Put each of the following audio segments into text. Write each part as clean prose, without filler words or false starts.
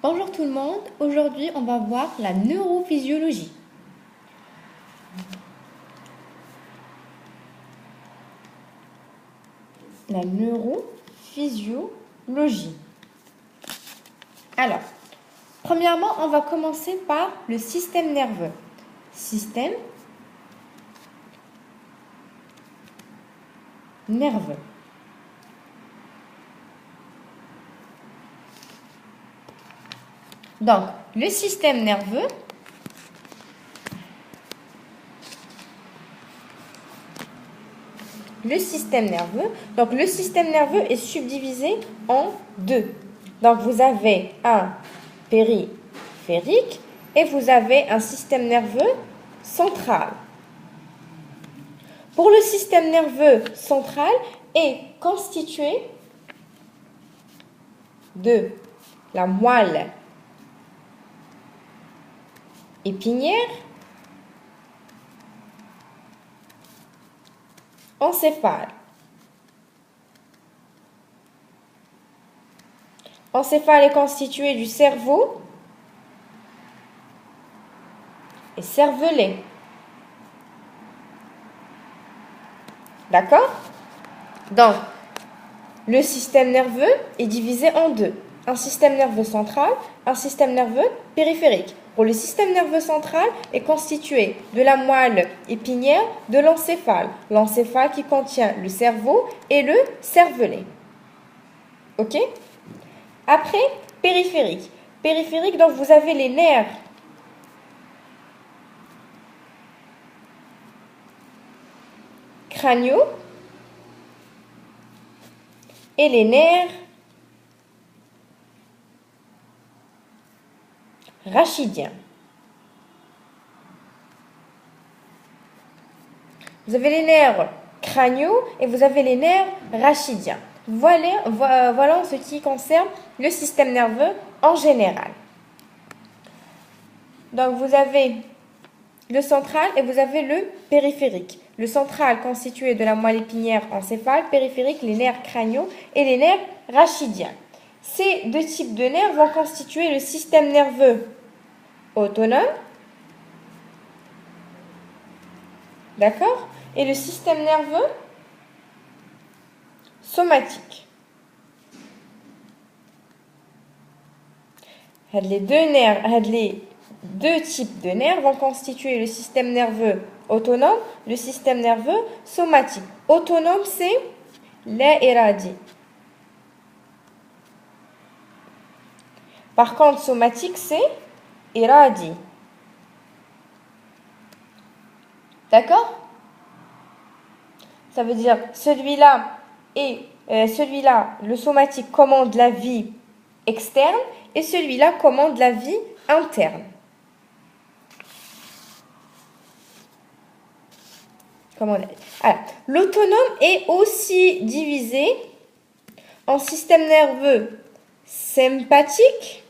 Bonjour tout le monde, aujourd'hui on va voir la neurophysiologie. La neurophysiologie. Alors, premièrement, on va commencer par le système nerveux. Système nerveux. Donc, le système nerveux, donc le système nerveux est subdivisé en deux. Donc, vous avez un périphérique et vous avez un système nerveux central. Pour le système nerveux central est constitué de la moelle épinière, encéphale. Encéphale est constitué du cerveau et cervelet. D'accord? Donc, le système nerveux est divisé en deux. Un système nerveux central, un système nerveux périphérique. Pour le système nerveux central est constitué de la moelle épinière, de l'encéphale. L'encéphale qui contient le cerveau et le cervelet. Ok? Après, périphérique. Périphérique, donc vous avez les nerfs crâniaux et les nerfs rachidiens. Vous avez les nerfs crâniaux et vous avez les nerfs rachidiens. Voilà en ce qui concerne le système nerveux en général. Donc vous avez le central et vous avez le périphérique. Le central constitué de la moelle épinière encéphale, périphérique, les nerfs crâniaux et les nerfs rachidiens. Ces deux types de nerfs vont constituer le système nerveux autonome, d'accord, et le système nerveux somatique. Les deux types de nerfs vont constituer le système nerveux autonome, le système nerveux somatique. Autonome, c'est la iradi. Par contre, somatique, c'est iradi. D'accord? Ça veut dire celui-là, le somatique commande la vie externe et celui-là commande la vie interne. L'autonome est aussi divisé en système nerveux sympathique,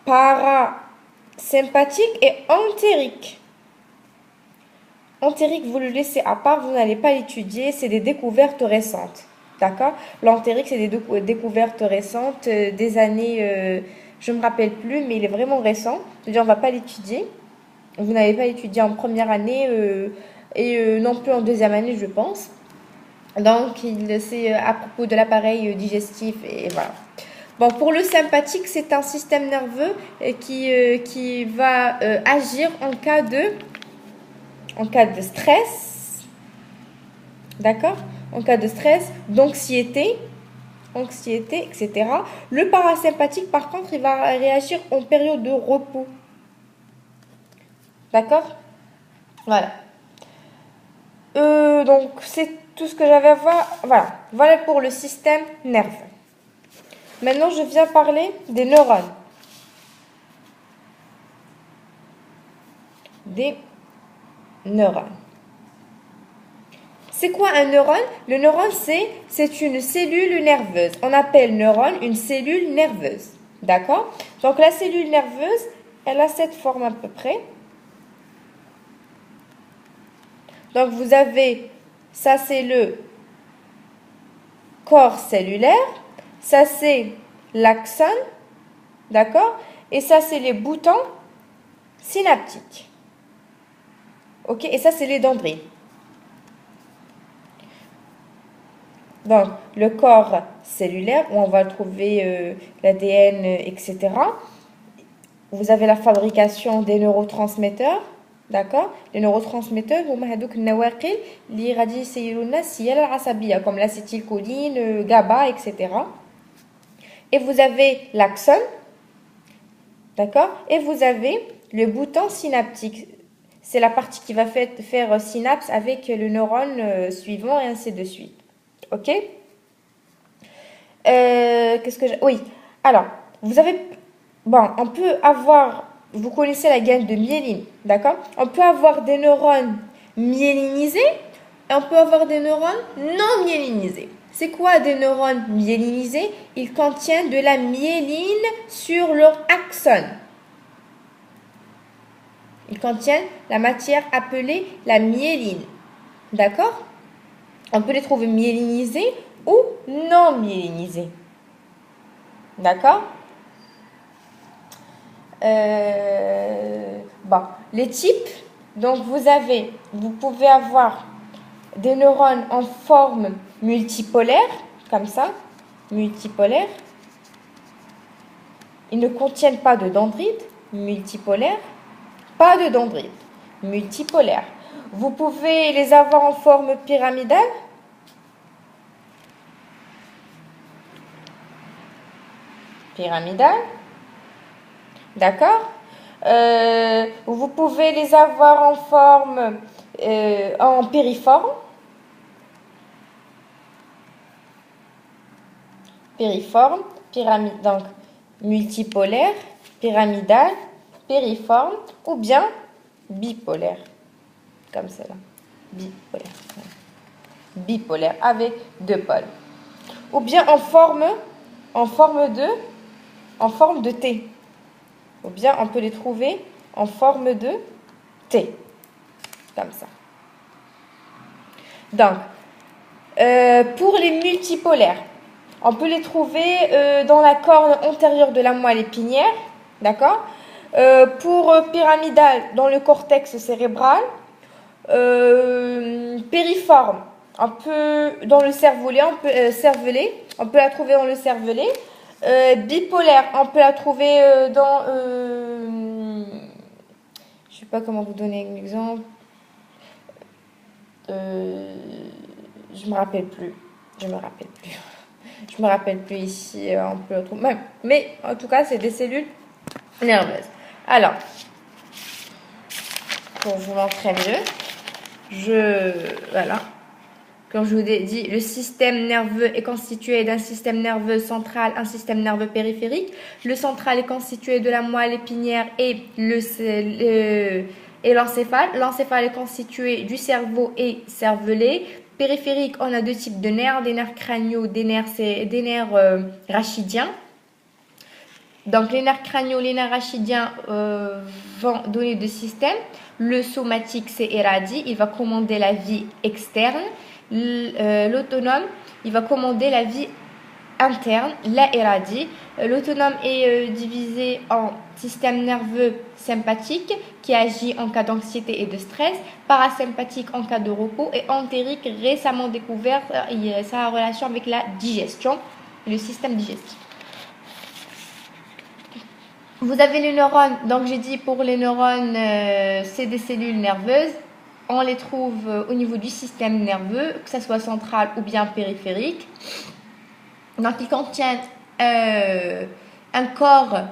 parasympathique et entérique. Entérique, vous le laissez à part, vous n'allez pas l'étudier, c'est des découvertes récentes. D'accord? L'entérique, c'est des découvertes récentes des années, je ne me rappelle plus, mais il est vraiment récent. C'est-à-dire, on ne va pas l'étudier. Vous n'allez pas l'étudier en première année et non plus en deuxième année, je pense. Donc, c'est à propos de l'appareil digestif et voilà. Bon, pour le sympathique, c'est un système nerveux qui va agir en cas de stress, d'accord? En cas de stress, d'anxiété, etc. Le parasympathique, par contre, il va réagir en période de repos. D'accord? Voilà. Donc, c'est tout ce que j'avais à voir. Voilà pour le système nerveux. Maintenant, je viens parler des neurones. Des neurones. C'est quoi un neurone? Le neurone, c'est une cellule nerveuse. On appelle neurone une cellule nerveuse. D'accord? Donc, la cellule nerveuse, elle a cette forme à peu près. Donc, vous avez, ça c'est le corps cellulaire, ça c'est l'axone, d'accord? Et ça, c'est les boutons synaptiques. Ok? Et ça, c'est les dendrites. Donc, le corps cellulaire, où on va trouver l'ADN, etc. Vous avez la fabrication des neurotransmetteurs, d'accord? Les neurotransmetteurs, هما هذوك النواقل اللي غادي يسيروا لنا السيالة العصبية comme l'acétylcholine, GABA, etc. Et vous avez l'axone, d'accord? Et vous avez le bouton synaptique. C'est la partie qui va faire synapse avec le neurone suivant et ainsi de suite. Ok? Qu'est-ce que j'ai... Oui. Alors, vous avez... Bon, on peut avoir... Vous connaissez la gamme de myéline, d'accord? On peut avoir des neurones myélinisés et on peut avoir des neurones non myélinisés. C'est quoi des neurones myélinisés? Ils contiennent de la myéline sur leur axone. Ils contiennent la matière appelée la myéline. D'accord? On peut les trouver myélinisés ou non myélinisés. D'accord? Bon, les types, donc vous pouvez avoir des neurones en forme multipolaire, comme ça, multipolaire. Ils ne contiennent pas de dendrites, multipolaire. Pas de dendrites, multipolaire. Vous pouvez les avoir en forme pyramidale. Pyramidale. D'accord? Vous pouvez les avoir en forme en périforme. Périforme, pyramide, donc multipolaire, pyramidale, périforme ou bien bipolaire. Comme cela. Bipolaire. Bipolaire avec deux pôles. Ou bien en forme de T. Ou bien on peut les trouver en forme de T. Comme ça. Donc, pour les multipolaires, on peut les trouver dans la corne antérieure de la moelle épinière. D'accord? Pour pyramidal, dans le cortex cérébral. Périforme, un peu dans le cervelet, on peut la trouver dans le cervelet. Bipolaire, on peut la trouver dans... je sais pas comment vous donner un exemple. Je me rappelle plus. Je me rappelle plus ici. On peut la trouver. Mais en tout cas, c'est des cellules nerveuses. Alors, pour vous montrer mieux, voilà. Comme je vous ai dit, le système nerveux est constitué d'un système nerveux central, un système nerveux périphérique. Le central est constitué de la moelle épinière et l'encéphale. L'encéphale est constitué du cerveau et cervelet. Périphérique, on a deux types de nerfs, des nerfs crâniaux, des nerfs rachidiens. Donc, les nerfs crâniaux, les nerfs rachidiens vont donner deux systèmes. Le somatique, c'est éradi, il va commander la vie externe. L'autonome, il va commander la vie interne, la éradi. L'autonome est divisé en système nerveux sympathique qui agit en cas d'anxiété et de stress, parasympathique en cas de repos et entérique récemment découvert, sa relation avec la digestion, le système digestif. Vous avez les neurones, donc j'ai dit pour les neurones, c'est des cellules nerveuses. On les trouve au niveau du système nerveux, que ce soit central ou bien périphérique. Donc ils contiennent un corps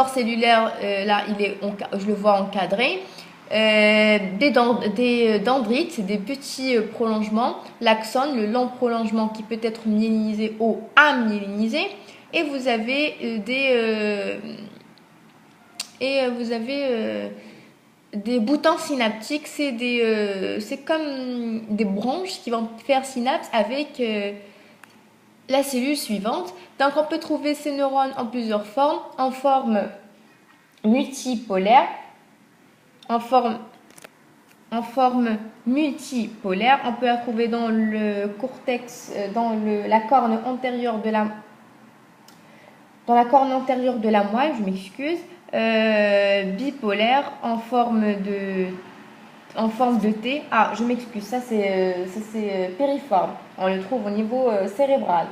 cellulaire, là je le vois encadré. Des dendrites, c'est des petits prolongements. L'axone, le long prolongement qui peut être myélinisé ou amyélinisé. Et vous avez des boutons synaptiques, c'est comme des branches qui vont faire synapse avec la cellule suivante. Donc on peut trouver ces neurones en plusieurs formes, en forme multipolaire, en forme multipolaire, on peut la trouver dans le cortex, dans la corne antérieure de la Dans la corne antérieure de la moelle, je m'excuse, bipolaire en forme de T. Ah, je m'excuse, ça c'est périforme. On le trouve au niveau cérébral,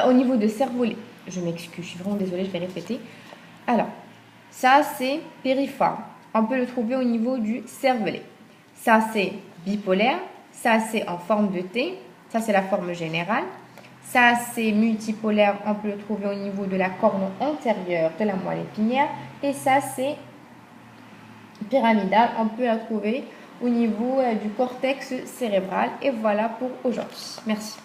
au niveau de cervelet. Je m'excuse, je suis vraiment désolée, je vais répéter. Alors, ça c'est périforme. On peut le trouver au niveau du cervelet. Ça c'est bipolaire, ça c'est en forme de T, ça c'est la forme générale. Ça c'est multipolaire, on peut le trouver au niveau de la corne antérieure de la moelle épinière. Et ça c'est pyramidal, on peut la trouver au niveau du cortex cérébral. Et voilà pour aujourd'hui. Merci.